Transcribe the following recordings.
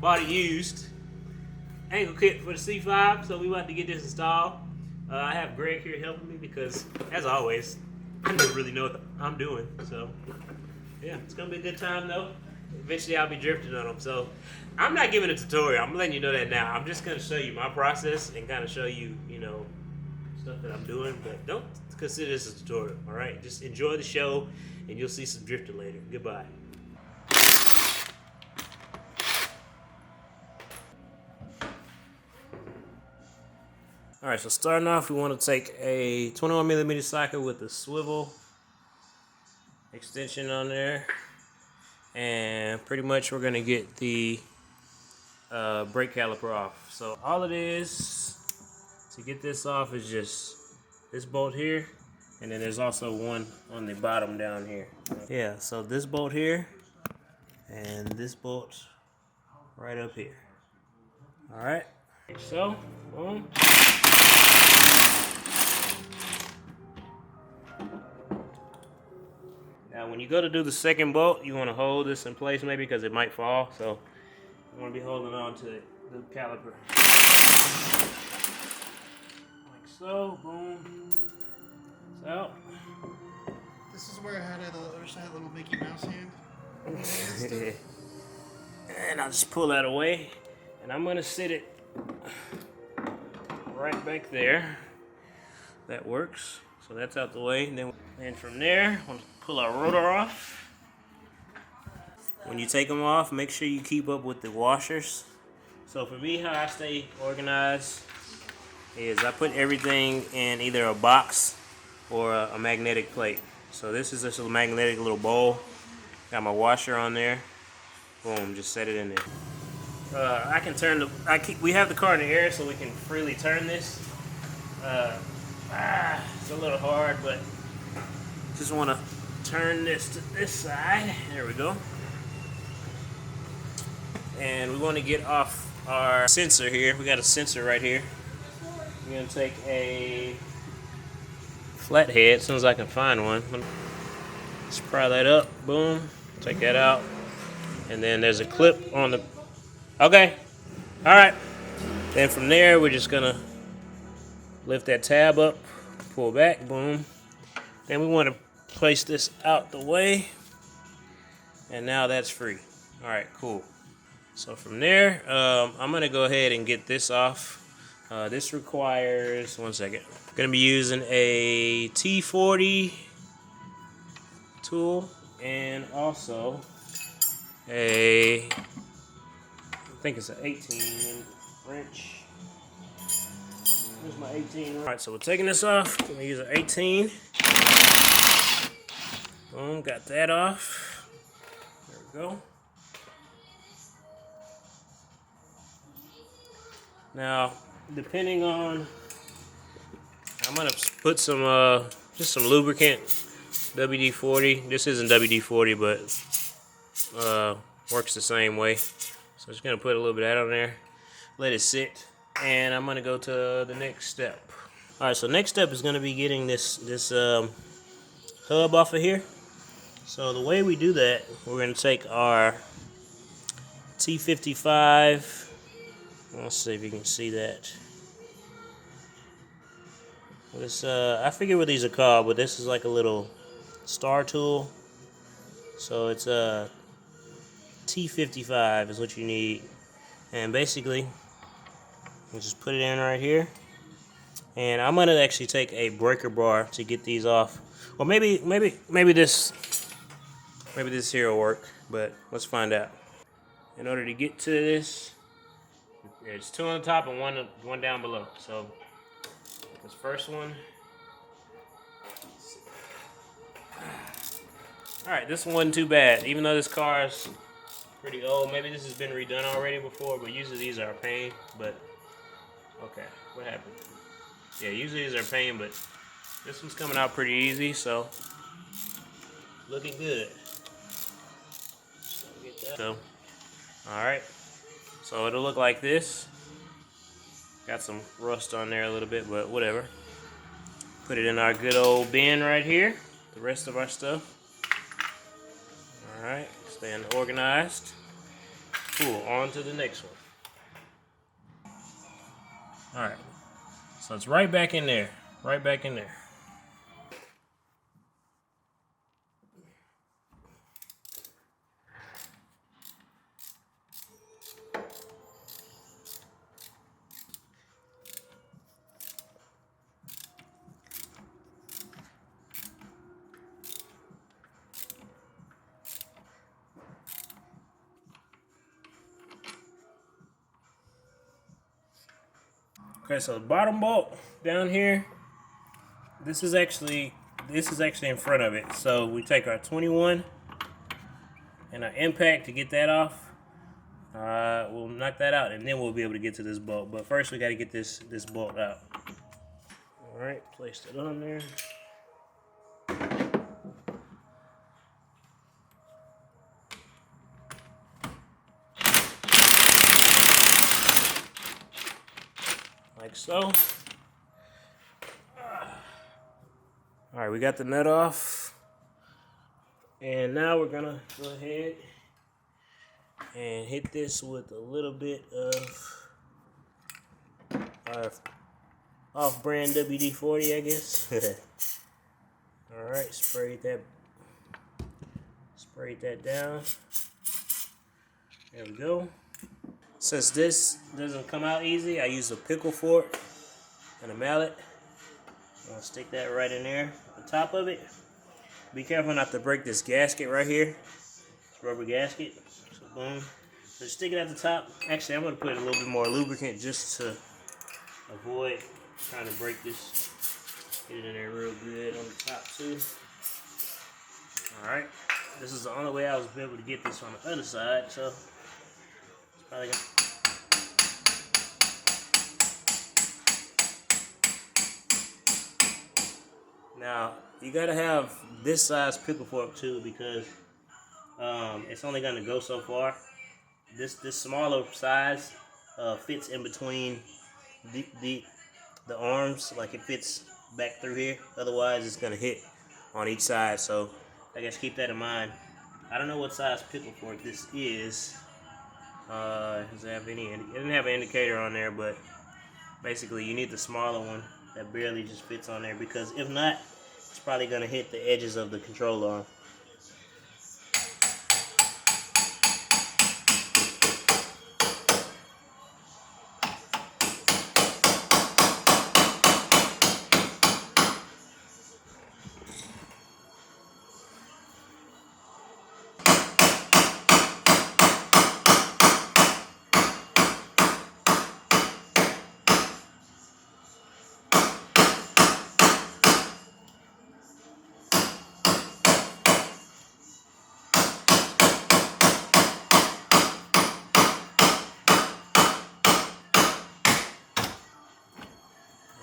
bought it used. Angle kit for the C5, so we about to get this installed. I have Greg here helping me because, as always, I never really know what I'm doing. So, yeah, it's gonna be a good time though. Eventually, I'll be drifting on them. So, I'm not giving a tutorial. I'm letting you know that now. I'm just gonna show you my process and kind of show you, you know, stuff that I'm doing. But don't consider this a tutorial. All right, just enjoy the show, and you'll see some drifting later. Goodbye. Alright, so starting off, we want to take a 21mm socket with a swivel extension on there, and pretty much we're going to get the brake caliper off. So all it is to get this off is just this bolt here, and then there's also one on the bottom down here. Yeah, so this bolt here, and this bolt right up here. Alright, so boom. Now when you go to do the second bolt, you want to hold this in place maybe because it might fall. So you want to be holding on to the caliper. Like so, boom. It's out. This is where I had that little Mickey Mouse hand. And I'll just pull that away. And I'm going to sit it right back there. That works. So that's out the way. And then from there, we'll pull our rotor off. When you take them off, make sure you keep up with the washers. So for me, how I stay organized is I put everything in either a box or a magnetic plate. So this is just a magnetic little bowl. Got my washer on there. Boom, just set it in there. I can turn we have the car in the air so we can freely turn this. It's a little hard, but just want to turn this to this side. There we go. And we want to get off our sensor here. We got a sensor right here. We're going to take a flathead as soon as I can find one. Let's pry that up. Boom. Take that out. And then there's a clip on the... Okay. All right. Then from there, we're just going to lift that tab up, pull back, boom. Then we want to place this out the way, and now that's free. All right, cool. So from there, I'm gonna go ahead and get this off. This requires, one second. I'm gonna be using a T40 tool and also I think it's an 18 wrench. Here's my 18. Alright, so we're taking this off. I'm going to use an 18. Boom, got that off. There we go. Now, depending on, I'm going to put some, just some lubricant, WD-40. This isn't WD-40, but works the same way. So I'm just going to put a little bit of that on there. Let it sit. And I'm going to go to the next step. Alright, so next step is going to be getting this hub off of here. So the way we do that, we're going to take our T55. Let's see if you can see that. This, I forget what these are called, but this is like a little star tool. So it's a T55 is what you need. And basically, we'll just put it in right here, and I'm gonna actually take a breaker bar to get these off. Well, maybe this here will work, but let's find out. In order to get to this, there's two on the top and one down below. So this first one. All right, this one wasn't too bad, even though this car is pretty old. Maybe this has been redone already before, but usually these are a pain. But okay, what happened? Yeah, usually these are a pain, but this one's coming out pretty easy, so looking good. So, all right, so it'll look like this. Got some rust on there a little bit, but whatever. Put it in our good old bin right here. The rest of our stuff. All right, staying organized. Cool, on to the next one. Alright, so it's right back in there. Right back in there. Okay, so the bottom bolt down here, this is actually in front of it. So we take our 21 and our impact to get that off. We'll knock that out and then we'll be able to get to this bolt. But first we got to get this bolt out. All right, placed it on there. Like so. All right, we got the nut off. And now we're gonna go ahead and hit this with a little bit of our off-brand WD-40, I guess. All right, spray that down. There we go. Since this doesn't come out easy, I use a pickle fork and a mallet. I'm gonna stick that right in there at the top of it. Be careful not to break this gasket right here. This rubber gasket. So boom. So stick it at the top. Actually, I'm gonna put a little bit more lubricant just to avoid trying to break this. Get it in there real good on the top too. Alright. This is the only way I was able to get this on the other side, so it's probably gonna. Now, you gotta have this size pickle fork too because it's only gonna go so far. This smaller size fits in between the arms, like it fits back through here. Otherwise, it's gonna hit on each side. So I guess keep that in mind. I don't know what size pickle fork this is. Does it have any? It didn't have an indicator on there, but basically you need the smaller one that barely just fits on there because if not, it's probably gonna hit the edges of the control arm.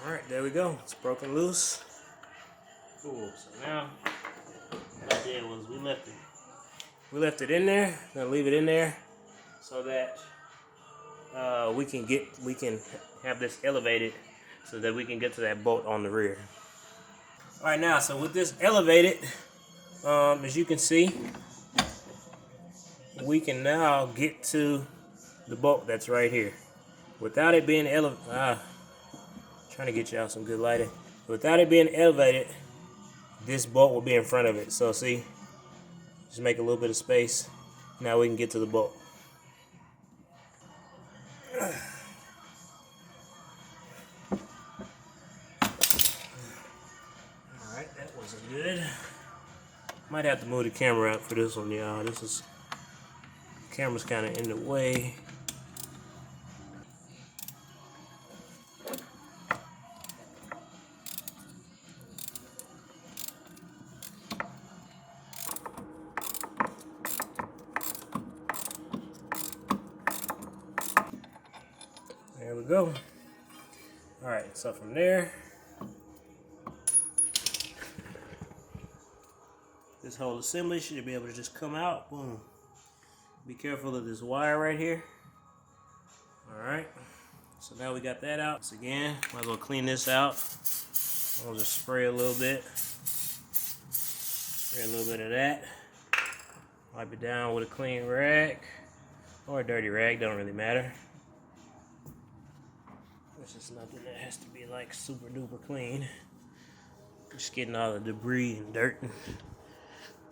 Alright, there we go. It's broken loose. Cool. So now what I did was we left it in there. Gonna leave it in there so that we can have this elevated so that we can get to that bolt on the rear. Alright, now so with this elevated, as you can see, we can now get to the bolt that's right here. Without it being elevated, trying to get y'all some good lighting. Without it being elevated, this bolt will be in front of it. So see, just make a little bit of space. Now we can get to the bolt. Alright, that wasn't good. Might have to move the camera out for this one, y'all. Camera's kind of in the way. There we go. Alright, so from there, this whole assembly should be able to just come out. Boom. Be careful of this wire right here. Alright, so now we got that out. So again, might as well clean this out. I'll just spray a little bit. Spray a little bit of that. Wipe it down with a clean rag. or a dirty rag, don't really matter. This is nothing that has to be like super duper clean. Just getting all the debris and dirt and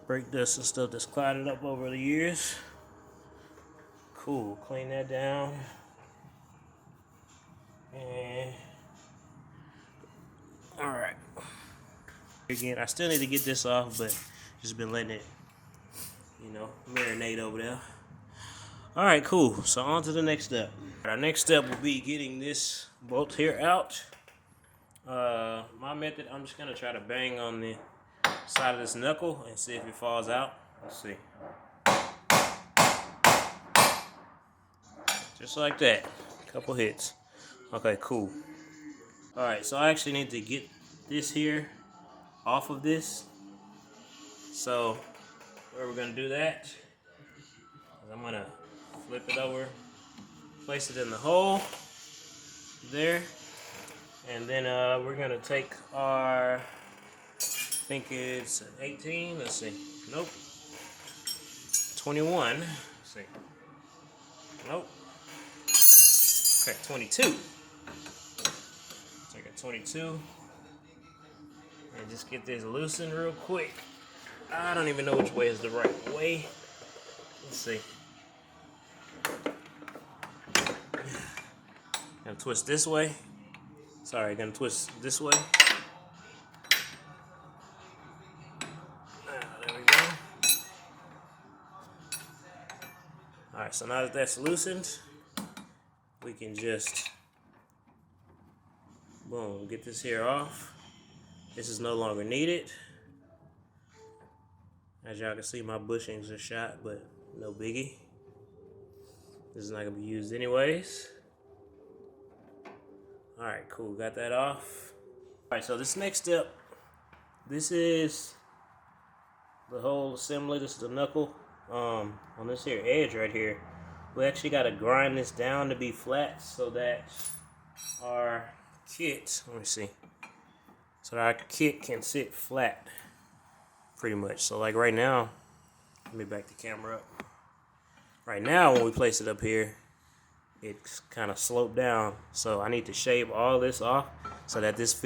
brake dust and stuff that's clouded up over the years. Cool, clean that down. And alright. Again, I still need to get this off, but just been letting it, you know, marinate over there. Alright, cool. So on to the next step. Our next step will be getting this bolt here out. My method, I'm just gonna try to bang on the side of this knuckle and see if it falls out. Let's see. Just like that. Couple hits. Okay, cool. Alright, so I actually need to get this here off of this. So where we're gonna do that is I'm gonna flip it over, place it in the hole there, and then we're gonna take our, I think it's 18, let's see, nope, 21, let's see, nope, okay, 22, take a 22, and just get this loosened real quick. I don't even know which way is the right way. Let's see. Gonna twist this way. Sorry, gonna twist this way. There we go. Alright, so now that that's loosened, we can just, boom, get this here off. This is no longer needed. As y'all can see, my bushings are shot, but no biggie. This is not gonna be used anyways. Alright, cool, got that off. Alright, so this next step, this is the whole assembly. This is the knuckle. On this here edge right here, we actually gotta grind this down to be flat so that our kit, let me see, so that our kit can sit flat. Pretty much. So like right now, let me back the camera up. Right now when we place it up here, it's kind of sloped down. So I need to shave all this off so that this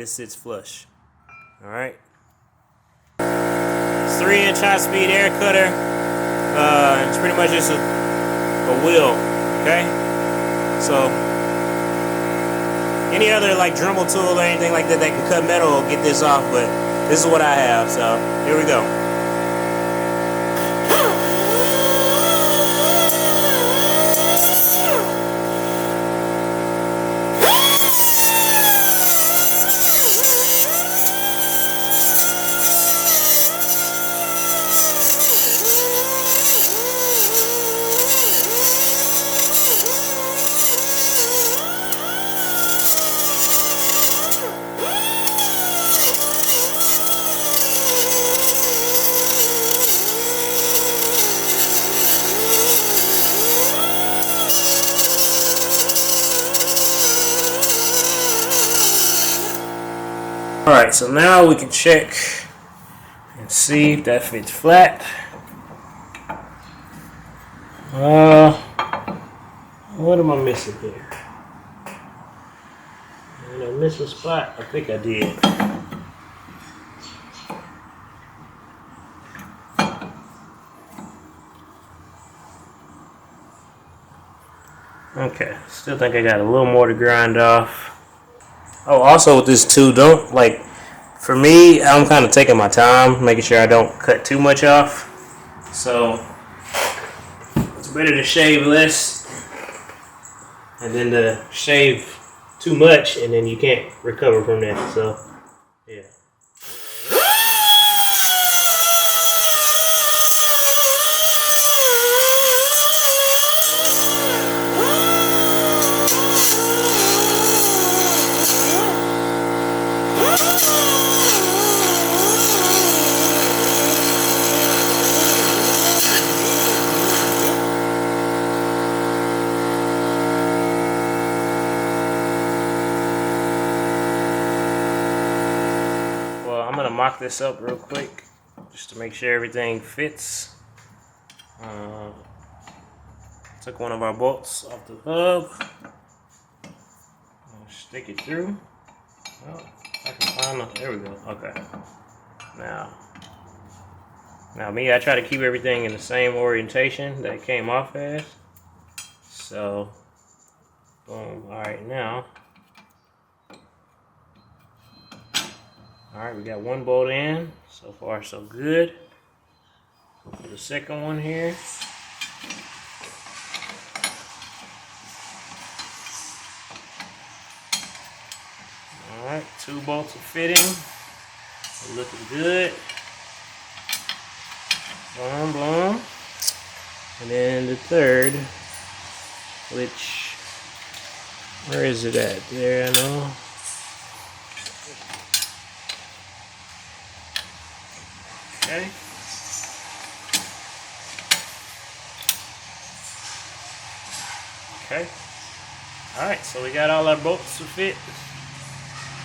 sits flush. Alright. It's 3-inch high-speed air cutter. It's pretty much just a wheel. Okay? So any other like Dremel tool or anything like that that can cut metal will get this off, but this is what I have, so here we go. Alright, so now we can check and see if that fits flat. What am I missing here? Did I miss a spot? I think I did. Okay, still think I got a little more to grind off. Oh, also with this too, don't, like, for me, I'm kind of taking my time, making sure I don't cut too much off. So, it's better to shave less and then to shave too much and then you can't recover from that. So, yeah. Mock this up real quick just to make sure everything fits. Took one of our bolts off the hub. Stick it through. Oh, I can find it. There we go. Okay. Now me, I try to keep everything in the same orientation that it came off as. So, boom. All right, now. All right, we got one bolt in. So far, so good. Go for the second one here. All right, 2 bolts are fitting. They're looking good. Boom, boom. And then the third, which, where is it at? There, I know. Okay. Okay. Alright, so we got all our bolts to fit.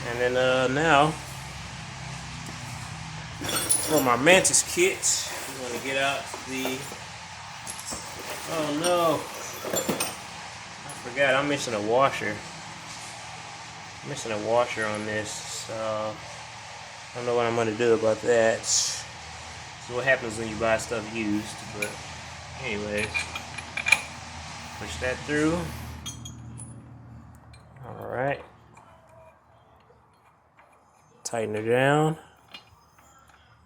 And then now, from our Mantis kit, we're going to get out the, oh no, I forgot, I'm missing a washer. I'm missing a washer on this, so I don't know what I'm going to do about that. So what happens when you buy stuff used, but anyways, push that through. Alright. Tighten it down.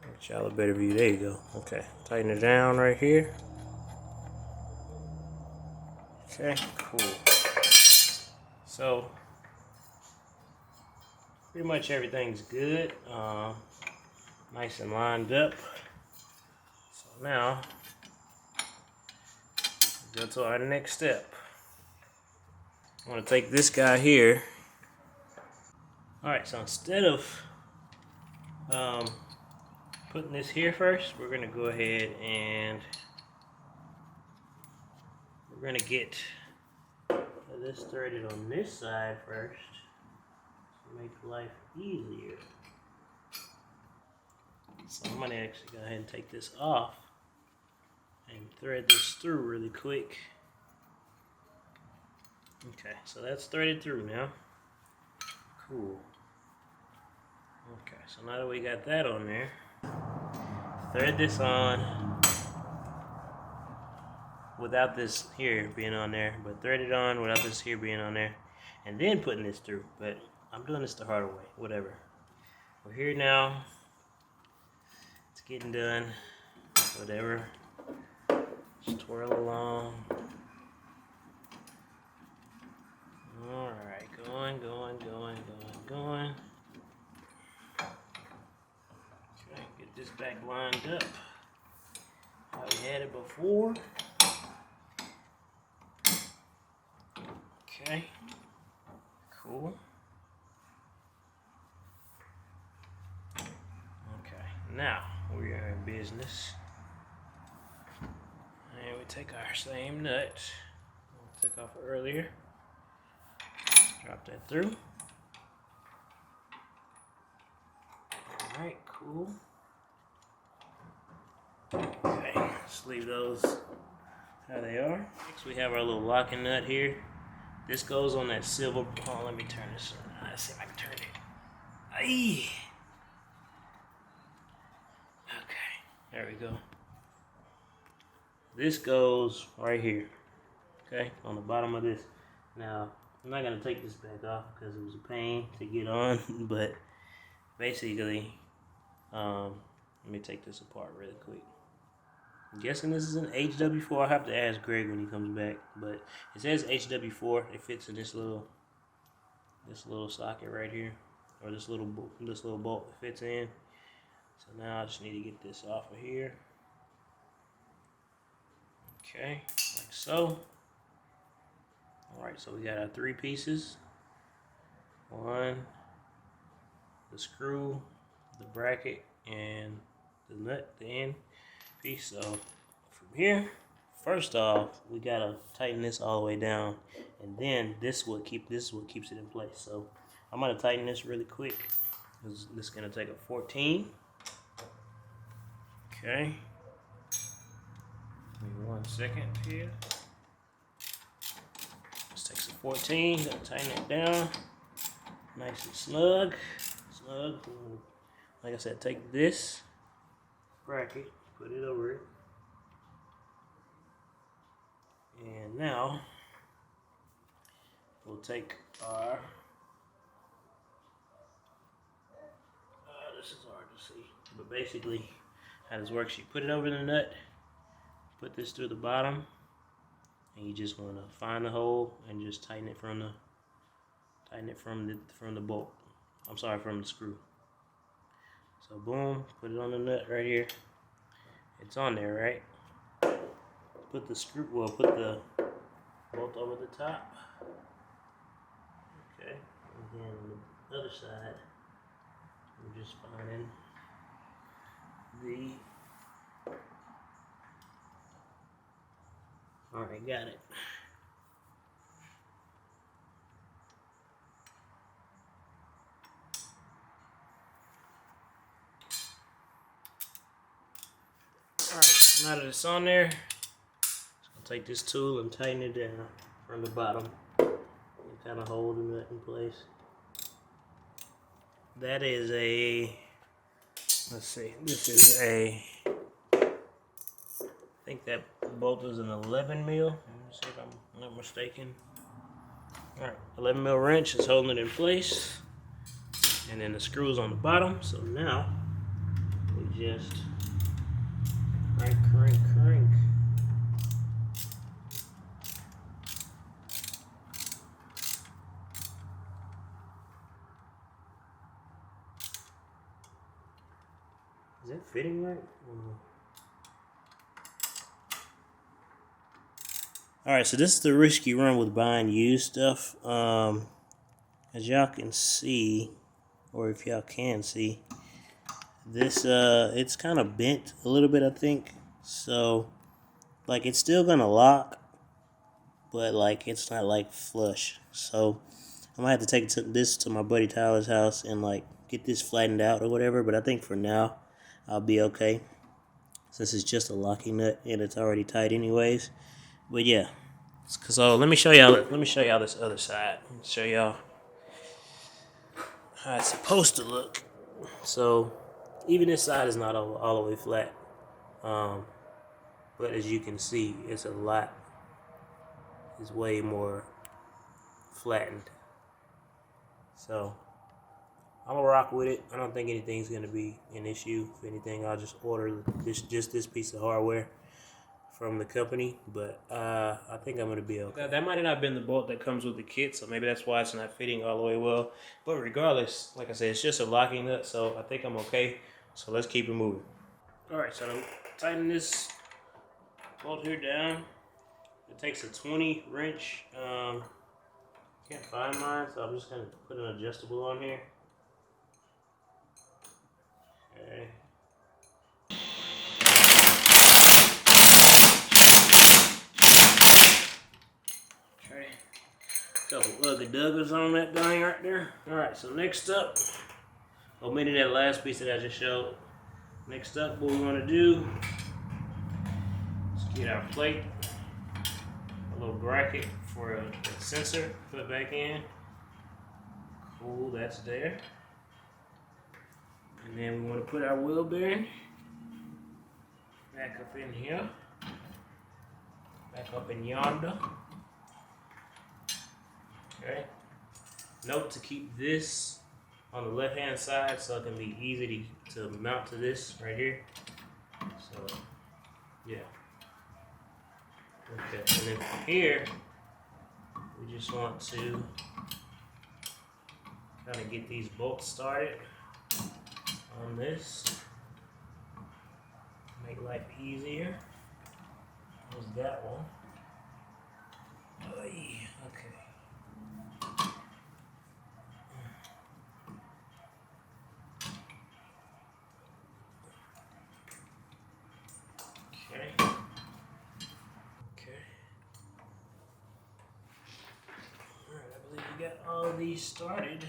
Get y'all a better view. There you go. Okay. Tighten it down right here. Okay, cool. So pretty much everything's good. Nice and lined up. So now go to our next step. I'm going to take this guy here. Alright, so instead of putting this here first, we're going to go ahead and we're going to get this threaded on this side first to make life easier. So I'm going to actually go ahead and take this off and thread this through really quick. Okay, so that's threaded through now. Cool. Okay, so now that we got that on there, thread this on without this here being on there, but thread it on without this here being on there, and then putting this through. But I'm doing this the harder way, whatever. We're here now. It's getting done. Whatever. Just twirl along. Alright, going. Okay, get this back lined up how we had it before. Okay, cool. Okay, now we are in business. And we take our same nut we took off earlier. Drop that through. Alright, cool. Okay, let's leave those how they are. Next we have our little locking nut here. This goes on that silver. Oh, let me turn this on. Let's see if I can turn it. Aye. Okay, there we go. This goes right here. Okay, on the bottom of this. Now, I'm not going to take this back off because it was a pain to get on, but basically, let me take this apart really quick. I'm guessing this is an HW4. I'll have to ask Greg when he comes back, but it says HW4. It fits in this little socket right here, or this little bolt it fits in. So now I just need to get this off of here. Okay, like so. Alright, so we got our 3 pieces. One, the screw, the bracket, and the nut, the end piece. So from here, first off, we gotta tighten this all the way down, and then this is what keeps it in place. So I'm gonna tighten this really quick. This is gonna take a 14. Okay. Give me 1 second here. 14. Gotta tighten it down. Nice and snug. Like I said, take this bracket, put it over it. And now we'll take our, this is hard to see, but basically how this works, you put it over the nut, put this through the bottom, and you just want to find the hole and just tighten it from the bolt. I'm sorry, from the screw. So boom, put it on the nut right here. It's on there, right? Put the screw, well, put the bolt over the top. Okay, and then on the other side, we're just finding the. All right, got it. All right, now that it's on there, I'll take this tool and tighten it down from the bottom. And kind of hold the nut in place. That is a, let's see, this is a, I think that bolt is an 11 mil. Let me see if I'm not mistaken. All right, 11 mil wrench is holding it in place. And then the screws on the bottom. So now we just crank. Is that fitting right? Alright, so this is the risky run with buying used stuff. As y'all can see, or if y'all can see, this it's kind of bent a little bit, I think. So like it's still gonna lock, but like it's not like flush. So I might have to take this to my buddy Tyler's house and like get this flattened out or whatever. But I think for now I'll be okay, since it's just a locking nut and it's already tight anyways. But yeah, so let me show y'all this other side. Let me show y'all how it's supposed to look. So even this side is not all the way flat, but as you can see, it's way more flattened. So I'm gonna rock with it. I don't think anything's gonna be an issue. If anything, I'll just order this piece of hardware from the company. But I think I'm gonna be okay. That might have not been the bolt that comes with the kit, so maybe that's why it's not fitting all the way well. But regardless, like I said, it's just a locking nut, so I think I'm okay. So let's keep it moving. All right, so tighten this bolt here down. It takes a 20 wrench. Can't find mine, so I'm just gonna put an adjustable on here. Okay. Okay. Couple ugly duggers on that thing right there. Alright, so next up, omitting that last piece that I just showed. Next up, what we want to do is get our plate, a little bracket for a sensor, put it back in. Cool, that's there. And then we want to put our wheel bearing back up in here, back up in yonder. Okay. Note to keep this on the left hand side so it can be easy to mount to this right here. So yeah. Okay, and then from here we just want to kind of get these bolts started on this. Make life easier. There's that one. Oy, okay. Alright, I believe we got all these started.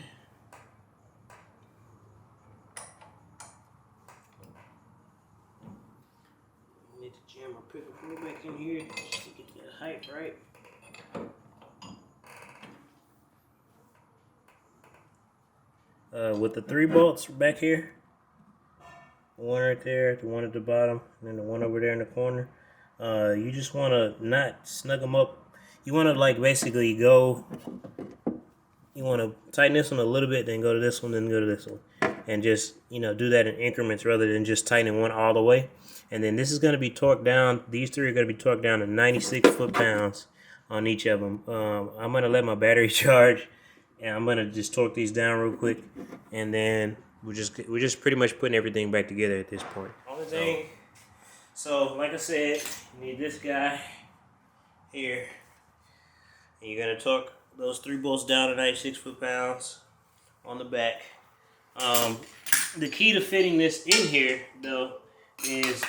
Need to jam our pickle back in here just to get that height right. with the 3 bolts back here. One right there, the one at the bottom, and then the one over there in the corner. You just want to not snug them up. You want to like basically go, you want to tighten this one a little bit, then go to this one, then go to this one. And just, you know, do that in increments rather than just tightening one all the way. And then this is going to be torqued down. These 3 are going to be torqued down to 96 foot-pounds on each of them. I'm going to let my battery charge, and I'm going to just torque these down real quick. And then we're just pretty much putting everything back together at this point. Only thing, so like I said, you need this guy here. And you're going to torque those 3 bolts down to 96 foot-pounds on the back. The key to fitting this in here, though, is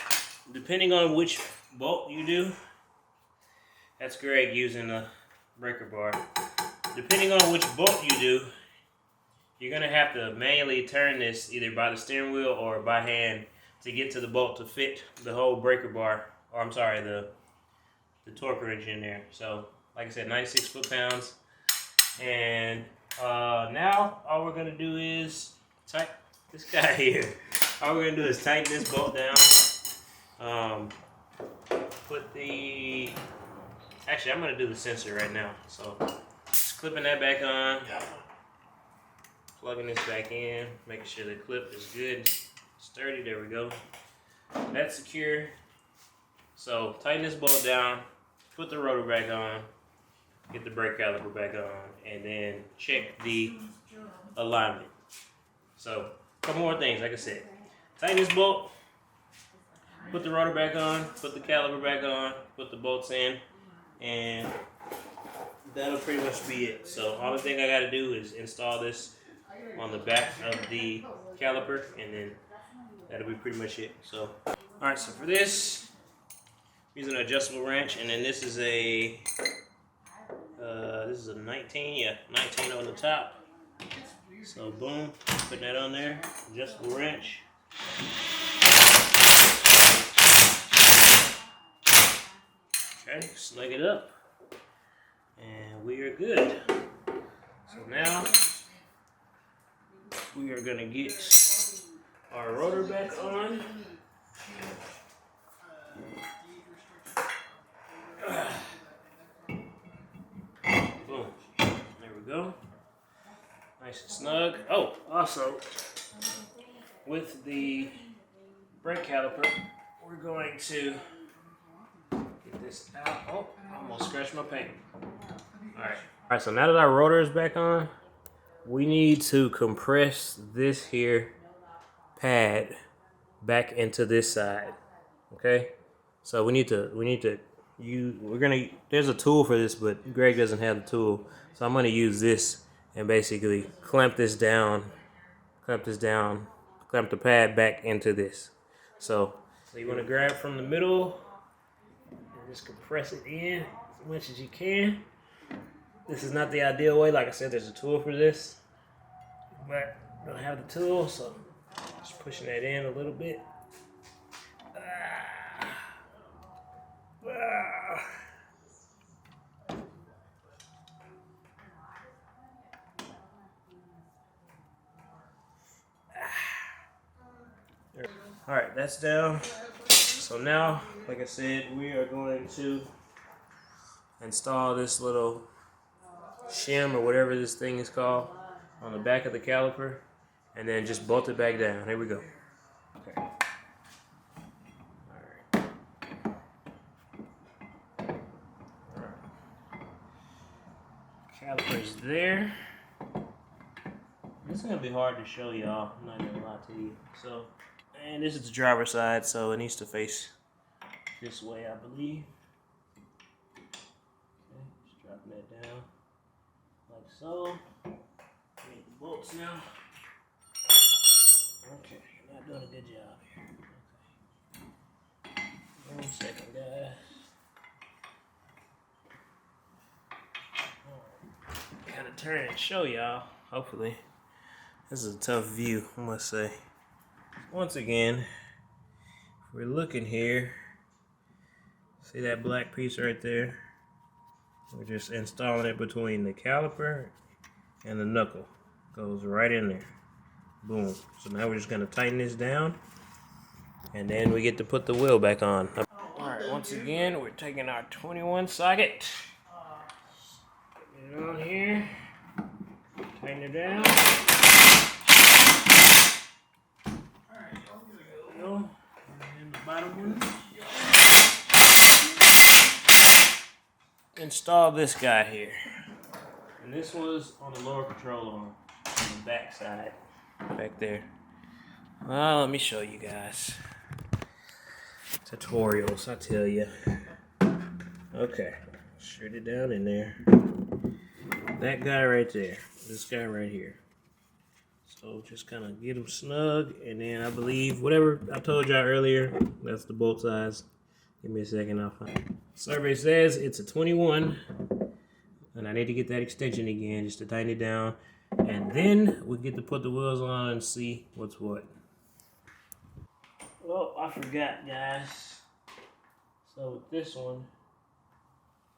depending on which bolt you do. That's Greg using a breaker bar. Depending on which bolt you do, you're going to have to manually turn this either by the steering wheel or by hand to get to the bolt to fit the whole breaker bar, or I'm sorry, the torque wrench in there. So, like I said, 96 foot-pounds. And now all we're going to do is tighten this guy here. All we're going to do is tighten this bolt down. Actually, I'm going to do the sensor right now. So, just clipping that back on. Plugging this back in. Making sure the clip is good. Sturdy. There we go. That's secure. So, tighten this bolt down. Put the rotor back on. Get the brake caliper back on. And then check the alignment. So, a couple more things, like I said. Tighten this bolt, put the rotor back on, put the caliper back on, put the bolts in, and that'll pretty much be it. So, all the thing I gotta do is install this on the back of the caliper, and then that'll be pretty much it. So, alright, so for this, I'm using an adjustable wrench, and then this is a 19, 19 on the top. So boom, putting that on there, adjustable wrench. Okay, snug it up, and we are good. So now we are gonna get our rotor back on. Boom, there we go. Nice and snug. Oh, also, with the brake caliper, we're going to get this out. Oh, I almost scratched my paint. Alright, so now that our rotor is back on, we need to compress this here pad back into this side. Okay? So there's a tool for this, but Greg doesn't have the tool. So I'm gonna use this and basically clamp the pad back into this. So you want to grab from the middle and just compress it in as much as you can. This is not the ideal way. Like I said, there's a tool for this, but I don't have the tool, so just pushing that in a little bit. Alright, that's down. So now, like I said, we are going to install this little shim or whatever this thing is called on the back of the caliper, and then just bolt it back down. Here we go. Okay. Alright. Caliper's there. This is gonna be hard to show y'all. I'm not gonna lie to you. So, and this is the driver's side, so it needs to face this way, I believe. Okay, just dropping that down like so. Need the bolts now. Okay, you're not doing a good job here. Okay. 1 second, guys. Kind of turn and show y'all, hopefully. This is a tough view, I must say. Once again, we're looking here. See that black piece right there? We're just installing it between the caliper and the knuckle. Goes right in there. Boom. So now we're just gonna tighten this down, and then we get to put the wheel back on. Alright, once again, we're taking our 21 socket. Get it on here. Tighten it down. Alright, there we go. And the bottom one. Install this guy here. And this was on the lower control arm, on the back side, back there. Well, let me show you guys. Tutorials, I tell you. Okay, shoot it down in there. That guy right there, this guy right here. So just kind of get them snug, and then I believe whatever I told y'all earlier, that's the bolt size. Give me a second, I'll find it. Survey says it's a 21, and I need to get that extension again just to tighten it down, and then we get to put the wheels on and see what's what. Well, I forgot, guys. So with this one,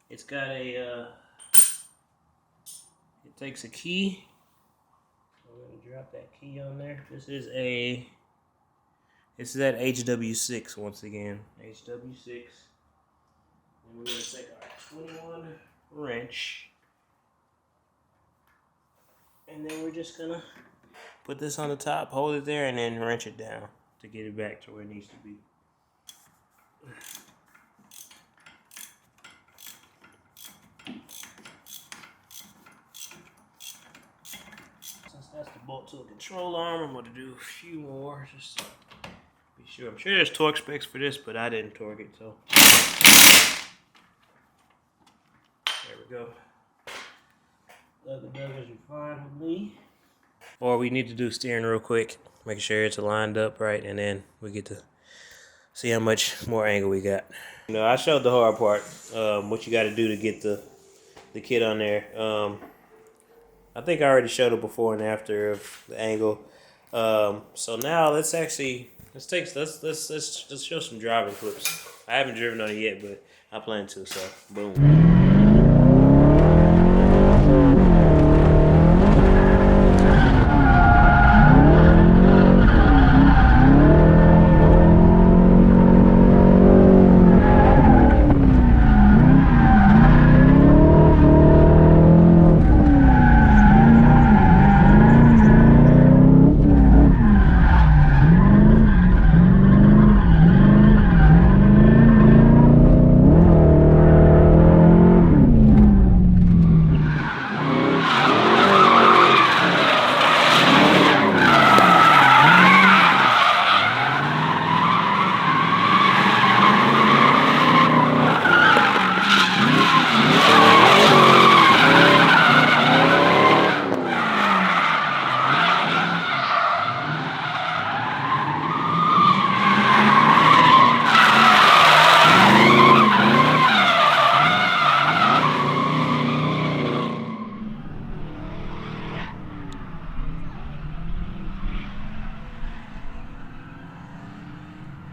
it's got a, it takes a key. I'm gonna drop that key on there. This is that HW6 once again. HW6. And we're gonna take our 21 wrench, and then we're just gonna put this on the top, hold it there, and then wrench it down to get it back to where it needs to be. Since that's the bolt to the control arm, I'm going to do a few more just to be sure. I'm sure there's torque specs for this, but I didn't torque it, so. There we go. Other nuggets are fine with me. Or we need to do steering real quick, making sure it's lined up right, and then we get to see how much more angle we got. You know, I showed the hard part, what you got to do to get the kit on there. I think I already showed it before and after of the angle. So now let's show some driving clips. I haven't driven on it yet, but I plan to. So boom.